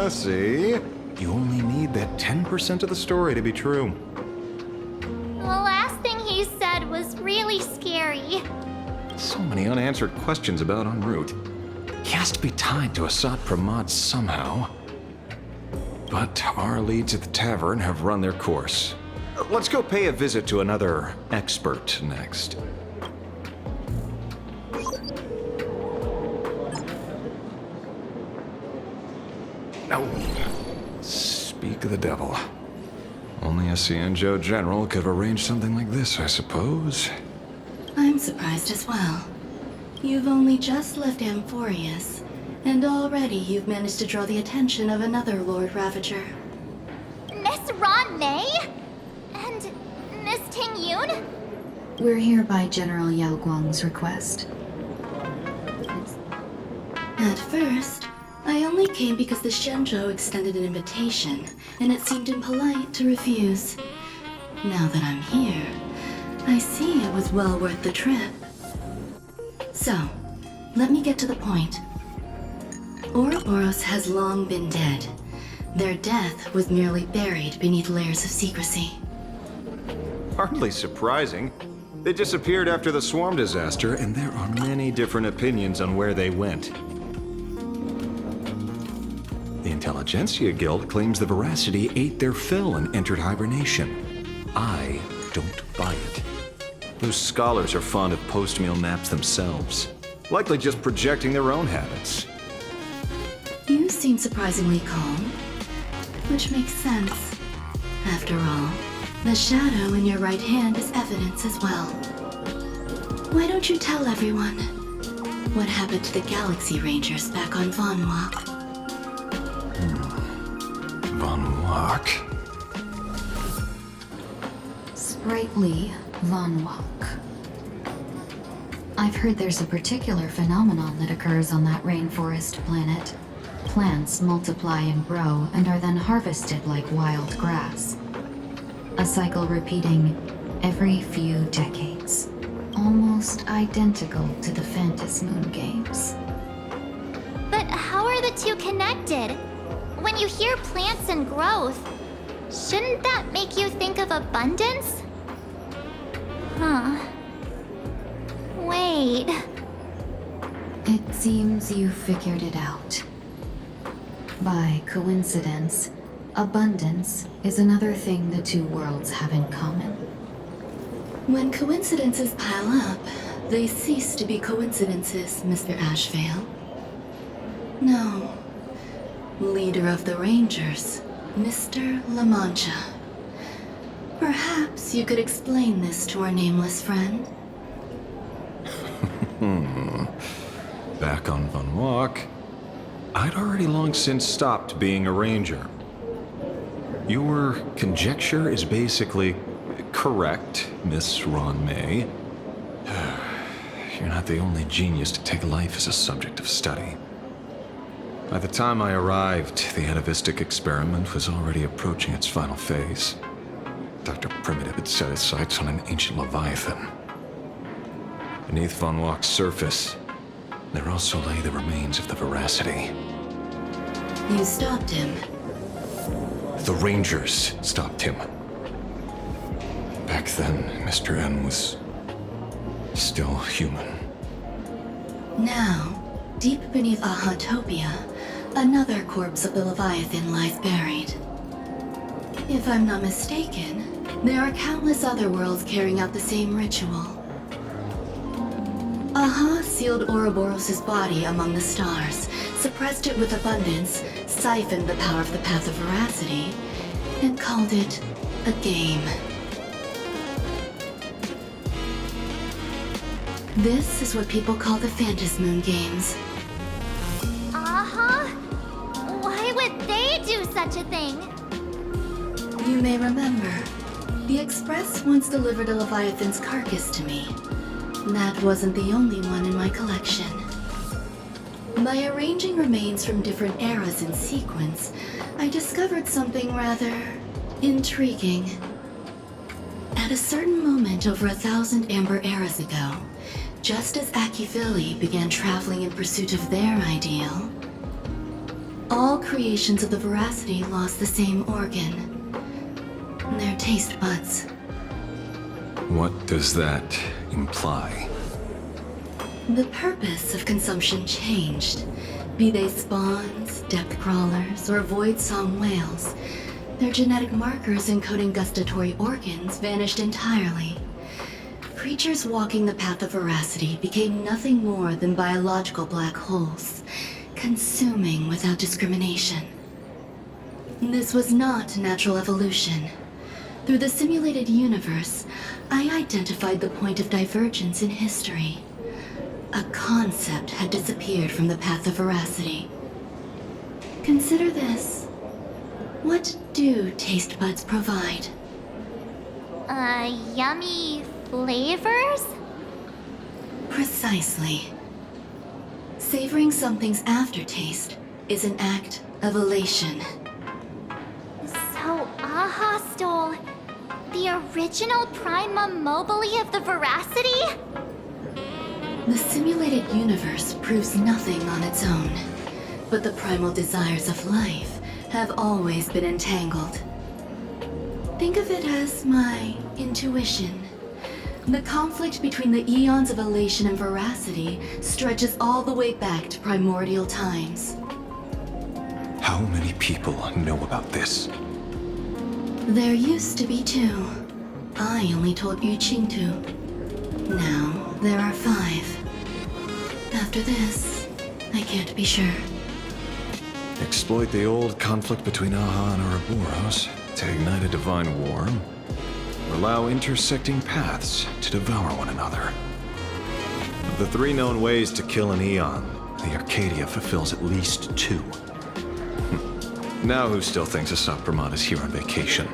See? You only need that 10% of the story to be true. The last thing he said was really scary. So many unanswered questions about en route. He has to be tied to Asat Pramod somehow. But our leads at the tavern have run their course. Let's go pay a visit to another expert next. No. Speak of the devil. Only a Cienjo general could have arranged something like this, I suppose. I'm surprised as well. You've only just left Amphorius, and already you've managed to draw the attention of another Lord Ravager. Miss Ron May? And Miss Ting Yoon? We're here by General Yao Guang's request. At first, I only came because the Shenzhou extended an invitation, and it seemed impolite to refuse. Now that I'm here, I see it was well worth the trip. So, let me get to the point. Ouroboros has long been dead. Their death was merely buried beneath layers of secrecy. Hardly surprising. They disappeared after the swarm disaster, and there are many different opinions on where they went. The Intelligentsia Guild claims the Veracity ate their fill and entered hibernation. I don't buy it. Those scholars are fond of post-meal naps themselves, likely just projecting their own habits. You seem surprisingly calm, which makes sense. After all, the shadow in your right hand is evidence as well. Why don't you tell everyone what happened to the Galaxy Rangers back on Von Walk? Von Walk? Sprightly Von Walk. I've heard there's a particular phenomenon that occurs on that rainforest planet. Plants multiply and grow and are then harvested like wild grass. A cycle repeating every few decades. Almost identical to the Phantasmoon games. But how are the two connected? When you hear plants and growth, shouldn't that make you think of abundance? Huh. Wait. It seems you figured it out. By coincidence, abundance is another thing the two worlds have in common. When coincidences pile up, they cease to be coincidences, Mr. Ashveil. No. Leader of the Rangers, Mr. La Mancha. Perhaps you could explain this to our nameless friend? Back on Von Walk, I'd already long since stopped being a ranger. Your conjecture is basically correct, Miss Ron May. You're not the only genius to take life as a subject of study. By the time I arrived, the atavistic experiment was already approaching its final phase. Dr. Primitive had set his sights on an ancient leviathan. Beneath Von Walk's surface, there also lay the remains of the Veracity. You stopped him. The Rangers stopped him. Back then, Mr. N was still human. Now, deep beneath Ahantopia, another corpse of the Leviathan lies buried. If I'm not mistaken, there are countless other worlds carrying out the same ritual. Aha sealed Ouroboros' body among the stars, suppressed it with abundance, siphoned the power of the Path of Veracity, and called it a game. This is what people call the Phantasmoon games. Uh-huh. Why would they do such a thing? You may remember, the Express once delivered a Leviathan's carcass to me. That wasn't the only one in my collection. By arranging remains from different eras in sequence, I discovered something rather intriguing. At a certain moment over 1,000 Amber eras ago, just as Akifili began traveling in pursuit of their ideal, All creations of the Veracity lost the same organ. Their taste buds. What does that imply? The purpose of consumption changed. Be they spawns, depth crawlers, or void song whales, their genetic markers encoding gustatory organs vanished entirely. Creatures walking the path of Veracity became nothing more than biological black holes, consuming without discrimination. This was not natural evolution. Through the simulated universe, I identified the point of divergence in history. A concept had disappeared from the path of Veracity. Consider this. What do taste buds provide? Yummy flavors? Precisely. Savoring something's aftertaste is an act of elation. So Aha stole the original primum mobile of the Veracity? The simulated universe proves nothing on its own, but the primal desires of life have always been entangled. Think of it as my intuition. The conflict between the eons of elation and Veracity stretches all the way back to primordial times. How many people know about this? There used to be 2. I only told Yu Qing 2. Now there are 5. After this, I can't be sure. Exploit the old conflict between Aha and Ouroboros to ignite a divine war, or allow intersecting paths to devour one another. Of the 3 known ways to kill an Eon, the Arcadia fulfills at least 2. Now who still thinks a Sapramat is here on vacation?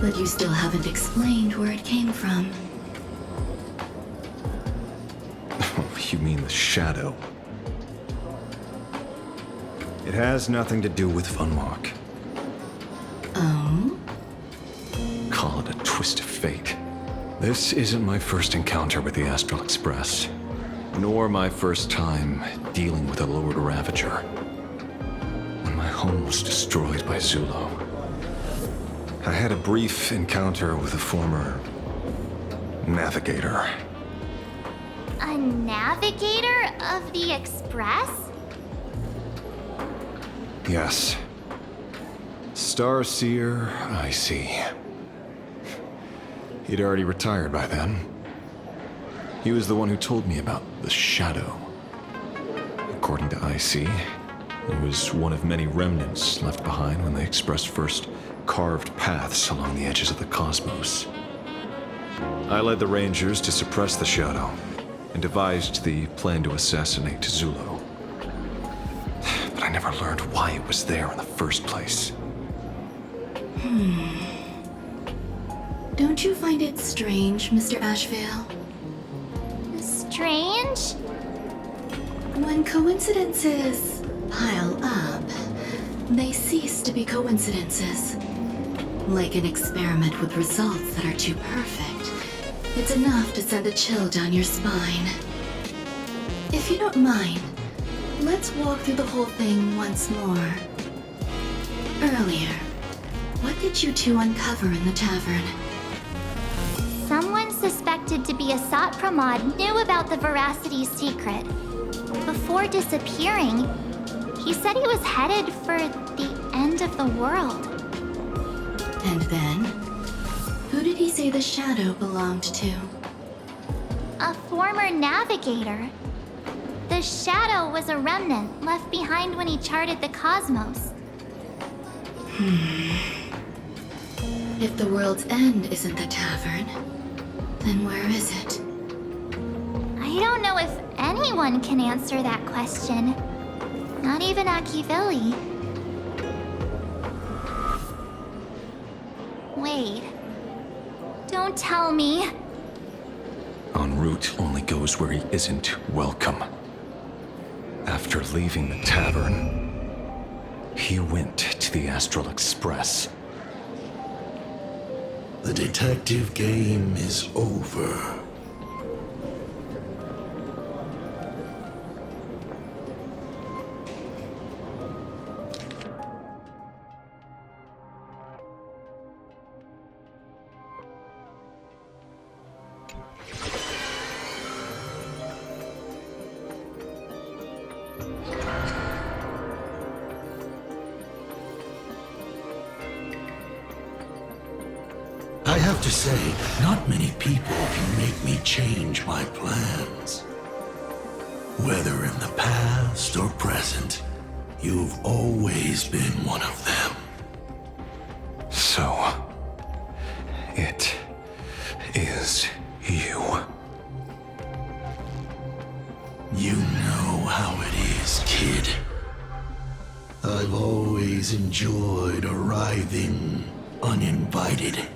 But you still haven't explained where it came from. You mean the shadow? It has nothing to do with Funwalk. Oh? Call it a twist of fate. This isn't my first encounter with the Astral Express, nor my first time dealing with a Lord Ravager. When my home was destroyed by Zulo, I had a brief encounter with a former navigator. A navigator of the Express? Yes. Starseer, I see. He'd already retired by then. He was the one who told me about the shadow. According to IC, it was one of many remnants left behind when the Express first carved paths along the edges of the cosmos. I led the Rangers to suppress the shadow and devised the plan to assassinate Zulo. But I never learned why it was there in the first place. Don't you find it strange, Mr. Ashveil? Strange? When coincidences pile up, they cease to be coincidences. Like an experiment with results that are too perfect. It's enough to send a chill down your spine. If you don't mind, let's walk through the whole thing once more. Earlier, what did you 2 uncover in the tavern? Someone suspected to be a Sapramat knew about the Veracity secret. Before disappearing, he said he was headed for the end of the world. And then, who did he say the shadow belonged to? A former navigator. The shadow was a remnant left behind when he charted the cosmos. If the world's end isn't the tavern, then where is it? I don't know if anyone can answer that question. Not even Akivili. Wait. Don't tell me. En route only goes where he isn't welcome. After leaving the tavern, he went to the Astral Express. The detective game is over. to say, not many people can make me change my plans. Whether in the past or present, you've always been one of them. So, it is you. You know how it is, kid. I've always enjoyed arriving uninvited.